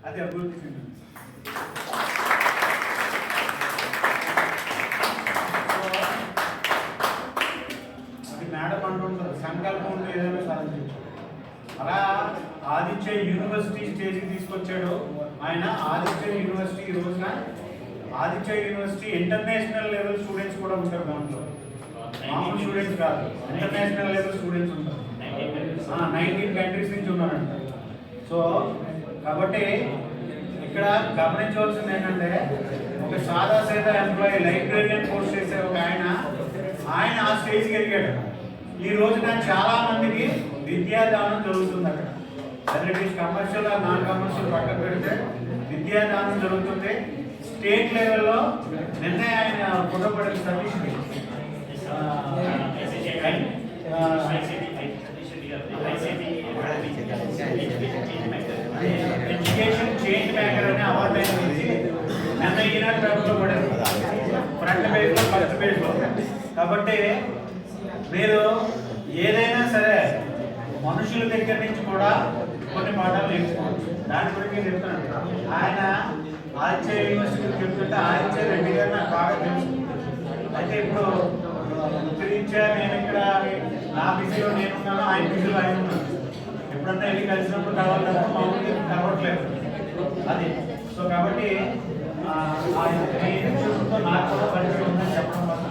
అది అభివృద్ధి చెందింది. అది మేడం అంటుంటారు, సంకల్పం ఉంటే ఏదైనా సాధించవచ్చు. అలా ఆదిత్య యూనివర్సిటీ స్టేజ్కి తీసుకొచ్చాడు ఆయన. ఆదిత్య యూనివర్సిటీ ఈ రోజున Aditya university international level students కూడా ఉంటారు దాంట్లో. మామూలు స్టూడెంట్స్ కాదు, ఇంటర్నేషనల్ లెవెల్ స్టూడెంట్స్ ఉంటారు. 19 కంట్రీస్ నుంచి ఉన్నారంట. సో కాబట్టి ఇక్కడ గమనించవలసింది ఏంటంటే, ఒక సాదా సీదా ఎంప్లాయీ లైబ్రేరియన్ కోర్స్ చేసే ఒక ఆయన ఆ స్టేజ్కి ఎదిగాడు. ఈ రోజున చాలా మందికి విద్యాదానం జరుగుతుంది అక్కడ. వెదర్ కమర్షియల్ నాన్ కమర్షియల్ పక్కన పెడితే విద్యాదానం జరుగుతుంది. స్టేట్ లెవెల్లో నిన్న ఆయన పుట్టపడిన సతీష్కి ఎడ్యుకేషన్ చేంజ్ మేకర్ అనే అవార్డు అనేది నిన్న ఈనాడు పేపర్లో పడారు, ఫ్రంట్ పేజ్లో ఫస్ట్ పేజ్లో. కాబట్టి మీరు ఏదైనా సరే మనుషుల దగ్గర నుంచి కూడా కొన్ని పాఠాలు నేర్చుకోవచ్చు. దాని గురించి చెప్తున్నాను. ఆయన ఆదిత్య యూనివర్సిటీకి చెప్తుంటే ఆదిత్య రెడ్డి గారు నాకు బాగా తెలుసు. అయితే ఇప్పుడు గురించే నేను ఇక్కడ నా బిజీలో నేనున్నాను, ఆయన బిజీలో ఆయన ఉన్నాను. ఎప్పుడన్నా వెళ్ళి కలిసినప్పుడు కలవాలి, మామూలుగా కలవట్లేదు అది. సో కాబట్టి నాకు కూడా పరిచయం ఉందని చెప్పడం వల్ల